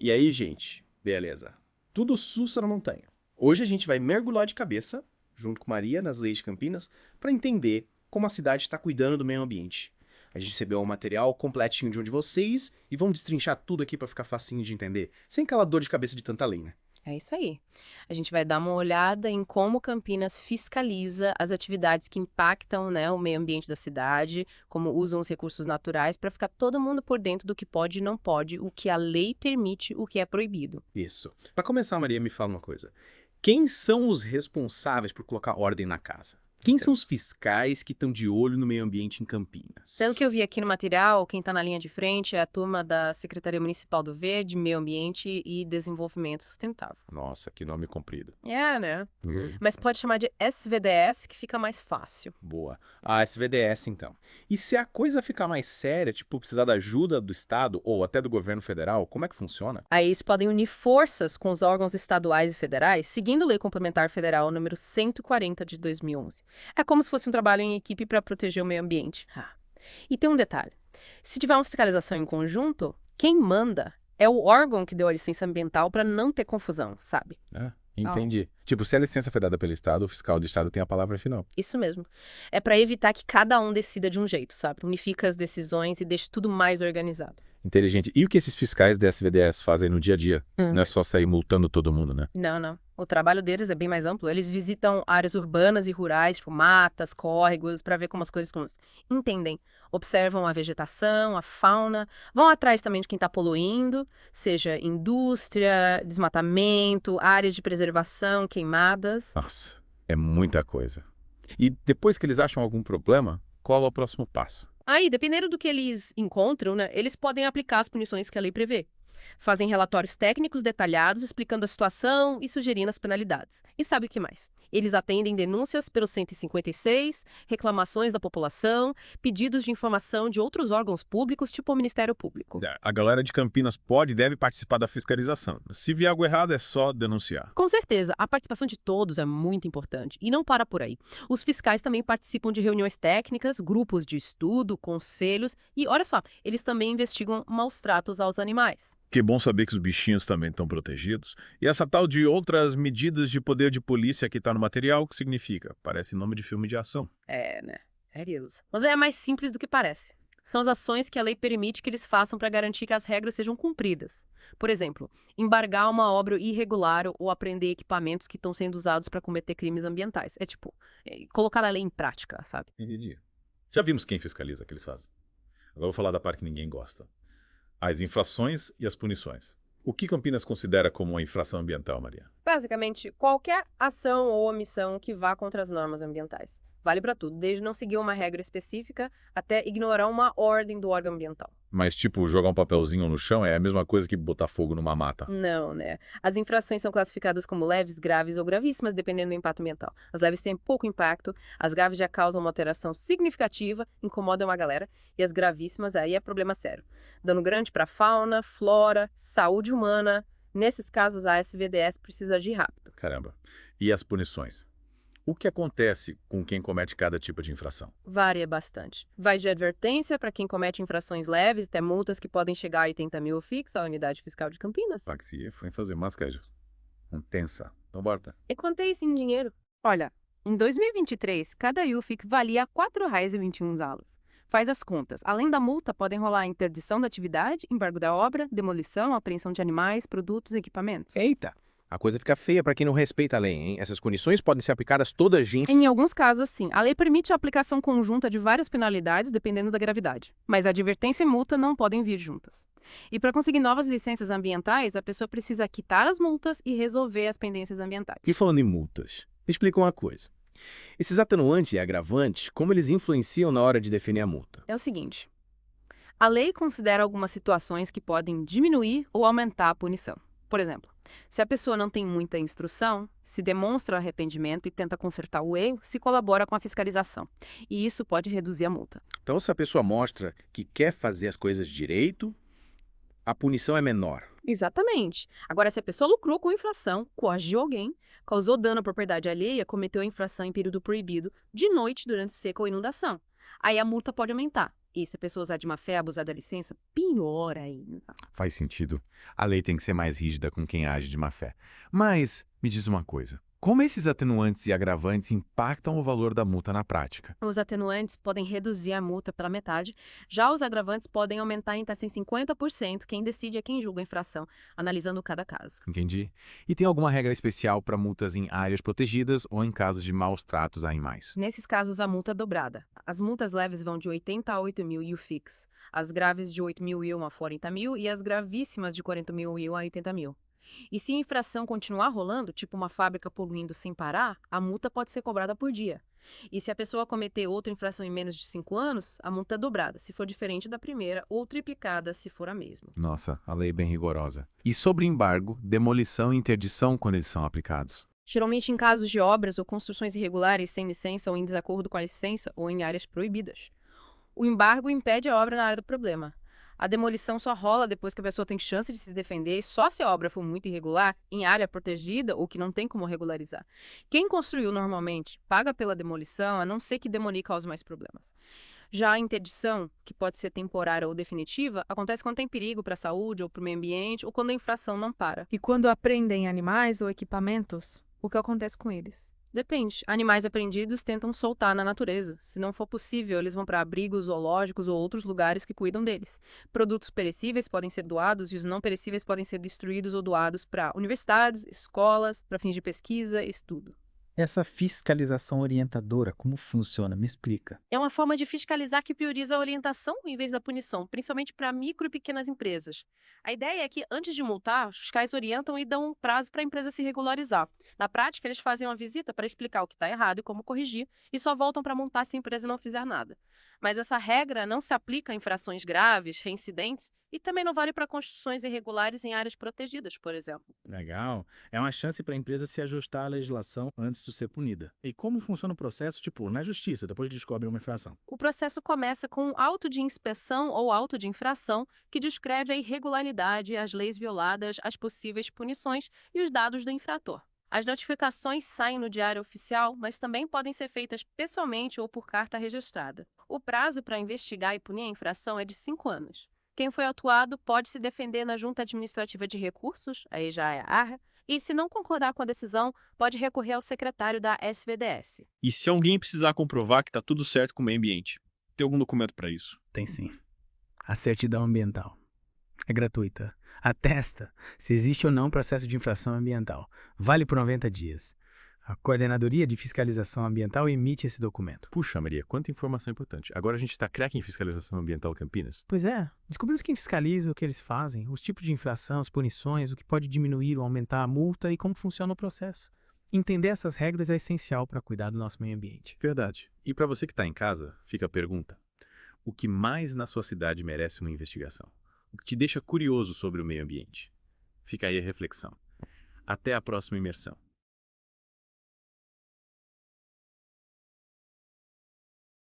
E aí, gente? Beleza. Tudo sussa na montanha. Hoje a gente vai mergulhar de cabeça, junto com Maria, nas leis de Campinas, para entender como a cidade está cuidando do meio ambiente. A gente recebeu um material completinho de um de vocês e vamos destrinchar tudo aqui para ficar facinho de entender, sem aquela dor de cabeça de tanta lei, né? É isso aí. A gente vai dar uma olhada em como Campinas fiscaliza as atividades que impactam, né, o meio ambiente da cidade, como usam os recursos naturais, para ficar todo mundo por dentro do que pode e não pode, o que a lei permite, o que é proibido. Isso. Para começar, Maria, me fala uma coisa. Quem são os responsáveis por colocar ordem na casa? Quem são os fiscais que estão de olho no meio ambiente em Pelo Campinas? que eu vi aqui no material, quem está na linha de frente é a turma da Secretaria Municipal do Verde, Meio Ambiente e Desenvolvimento Sustentável. Nossa, que nome comprido. É, né? Mas pode chamar de SVDS, que fica mais fácil. Boa. A SVDS, então. E se a coisa ficar mais séria, tipo precisar da ajuda do Estado ou até do governo federal, como é que funciona? Aí eles podem unir forças com os órgãos estaduais e federais, seguindo a Lei Complementar Federal número 140 de 2011. É como se fosse um trabalho em equipe para proteger o meio ambiente. E tem um detalhe: se tiver uma fiscalização em conjunto, quem manda é o órgão que deu a licença ambiental para não ter confusão, sabe? Ah, entendi. Tipo, se a licença foi dada pelo Estado, o fiscal do Estado tem a palavra final. Isso mesmo. É para evitar que cada um decida de um jeito, sabe? Unifica as decisões e deixa tudo mais organizado. Inteligente. E o que esses fiscais da SVDS fazem no dia a dia? Não é só sair multando todo mundo, né? Não, não. O trabalho deles é bem mais amplo. Eles visitam áreas urbanas e rurais, tipo matas, córregos, para ver como as coisas estão. Entendem, observam a vegetação, a fauna, vão atrás também de quem está poluindo, seja indústria, desmatamento, áreas de preservação, queimadas. Nossa, é muita coisa. E depois que eles acham algum problema, qual é o próximo passo? Aí, dependendo do que eles encontram, né, eles podem aplicar as punições que a lei prevê. Fazem relatórios técnicos detalhados explicando a situação e sugerindo as penalidades. E sabe o que mais? Eles atendem denúncias pelo 156, reclamações da população, pedidos de informação de outros órgãos públicos, tipo o Ministério Público. A galera de Campinas pode e deve participar da fiscalização. Se vier algo errado, é só denunciar. Com certeza, a participação de todos é muito importante. E não para por aí. Os fiscais também participam de reuniões técnicas, grupos de estudo, conselhos e, olha só, eles também investigam maus tratos aos animais. Que bom saber que os bichinhos também estão protegidos. E essa tal de outras medidas de poder de polícia que está no material, o que significa? Parece nome de filme de ação. É, né? É isso. Mas é mais simples do que parece. São as ações que a lei permite que eles façam para garantir que as regras sejam cumpridas. Por exemplo, embargar uma obra irregular ou apreender equipamentos que estão sendo usados para cometer crimes ambientais. É tipo, colocar a lei em prática, sabe? Entendi. Já vimos quem fiscaliza o que eles fazem. Agora eu vou falar da parte que ninguém gosta. As infrações e as punições. O que Campinas considera como uma infração ambiental, Maria? Basicamente, qualquer ação ou omissão que vá contra as normas ambientais. Vale para tudo, desde não seguir uma regra específica até ignorar uma ordem do órgão ambiental. Mas, tipo, jogar um papelzinho no chão é a mesma coisa que botar fogo numa mata. Não, né? As infrações são classificadas como leves, graves ou gravíssimas, dependendo do impacto ambiental. As leves têm pouco impacto, as graves já causam uma alteração significativa, incomodam a galera, e as gravíssimas aí é problema sério. Dano grande para fauna, flora, saúde humana. Nesses casos, a SVDS precisa agir rápido. Caramba. E as punições? O que acontece com quem comete cada tipo de infração? Varia bastante. Vai de advertência para quem comete infrações leves, até multas que podem chegar a 80 mil fixa à unidade fiscal de Campinas. Taxi foi fazer máscara. Intensa. Não bota. E quanto é isso em dinheiro? Olha, em 2023, cada UFIC valia R$ 4,21. Faz as contas. Além da multa, podem rolar interdição da atividade, embargo da obra, demolição, apreensão de animais, produtos e equipamentos. Eita! A coisa fica feia para quem não respeita a lei, hein? Essas punições podem ser aplicadas todas juntas. Em alguns casos, sim. A lei permite a aplicação conjunta de várias penalidades, dependendo da gravidade. Mas advertência e multa não podem vir juntas. E para conseguir novas licenças ambientais, a pessoa precisa quitar as multas e resolver as pendências ambientais. E falando em multas, me explica uma coisa. Esses atenuantes e agravantes, como eles influenciam na hora de definir a multa? É o seguinte: a lei considera algumas situações que podem diminuir ou aumentar a punição. Por exemplo, se a pessoa não tem muita instrução, se demonstra arrependimento e tenta consertar o erro, se colabora com a fiscalização. E isso pode reduzir a multa. Então, se a pessoa mostra que quer fazer as coisas direito, a punição é menor. Exatamente. Agora, se a pessoa lucrou com infração, coagiu alguém, causou dano à propriedade alheia, cometeu a infração em período proibido, de noite, durante seca ou inundação, aí a multa pode aumentar. E se a pessoa usar de má fé, abusar da licença, pior ainda. Faz sentido. A lei tem que ser mais rígida com quem age de má fé. Mas, me diz uma coisa. Como esses atenuantes e agravantes impactam o valor da multa na prática? Os atenuantes podem reduzir a multa pela metade, já os agravantes podem aumentar em até 50%. Quem decide é quem julga a infração, analisando cada caso. Entendi. E tem alguma regra especial para multas em áreas protegidas ou em casos de maus tratos a animais? Nesses casos, a multa é dobrada. As multas leves vão de 80 a 8 mil IUFIX, as graves de 8 mil IU a 40 mil e as gravíssimas de 40 mil IU a 80 mil. E se a infração continuar rolando, tipo uma fábrica poluindo sem parar, a multa pode ser cobrada por dia. E se a pessoa cometer outra infração em menos de 5 anos, a multa é dobrada, se for diferente da primeira, ou triplicada, se for a mesma. Nossa, a lei é bem rigorosa. E sobre embargo, demolição e interdição quando eles são aplicados? Geralmente em casos de obras ou construções irregulares sem licença ou em desacordo com a licença ou em áreas proibidas. O embargo impede a obra na área do problema. A demolição só rola depois que a pessoa tem chance de se defender e só se a obra for muito irregular, em área protegida ou que não tem como regularizar. Quem construiu normalmente paga pela demolição, a não ser que demolir cause mais problemas. Já a interdição, que pode ser temporária ou definitiva, acontece quando tem perigo para a saúde ou para o meio ambiente ou quando a infração não para. E quando apreendem animais ou equipamentos, o que acontece com eles? Depende. Animais apreendidos tentam soltar na natureza. Se não for possível, eles vão para abrigos zoológicos ou outros lugares que cuidam deles. Produtos perecíveis podem ser doados e os não perecíveis podem ser destruídos ou doados para universidades, escolas, para fins de pesquisa e estudo. Essa fiscalização orientadora, como funciona? Me explica. É uma forma de fiscalizar que prioriza a orientação em vez da punição, principalmente para micro e pequenas empresas. A ideia é que, antes de multar, os fiscais orientam e dão um prazo para a empresa se regularizar. Na prática, eles fazem uma visita para explicar o que está errado e como corrigir, e só voltam para multar se a empresa não fizer nada. Mas essa regra não se aplica a infrações graves, reincidentes, e também não vale para construções irregulares em áreas protegidas, por exemplo. Legal. É uma chance para a empresa se ajustar à legislação antes de ser punida. E como funciona o processo, tipo, na justiça, depois descobre uma infração? O processo começa com um auto de inspeção ou auto de infração que descreve a irregularidade, as leis violadas, as possíveis punições e os dados do infrator. As notificações saem no Diário Oficial, mas também podem ser feitas pessoalmente ou por carta registrada. O prazo para investigar e punir a infração é de 5 anos. Quem foi autuado pode se defender na Junta Administrativa de Recursos, aí já é a ARRA, e se não concordar com a decisão, pode recorrer ao secretário da SVDS. E se alguém precisar comprovar que está tudo certo com o meio ambiente? Tem algum documento para isso? Tem sim. A certidão ambiental. É gratuita. Atesta se existe ou não processo de infração ambiental. Vale por 90 dias. A Coordenadoria de Fiscalização Ambiental emite esse documento. Puxa, Maria, quanta informação importante. Agora a gente está craque em fiscalização ambiental Campinas? Pois é, descobrimos quem fiscaliza, o que eles fazem, os tipos de infração, as punições, o que pode diminuir ou aumentar a multa e como funciona o processo. Entender essas regras é essencial para cuidar do nosso meio ambiente. Verdade. E para você que está em casa, fica a pergunta. O que mais na sua cidade merece uma investigação? O que te deixa curioso sobre o meio ambiente? Fica aí a reflexão. Até a próxima imersão.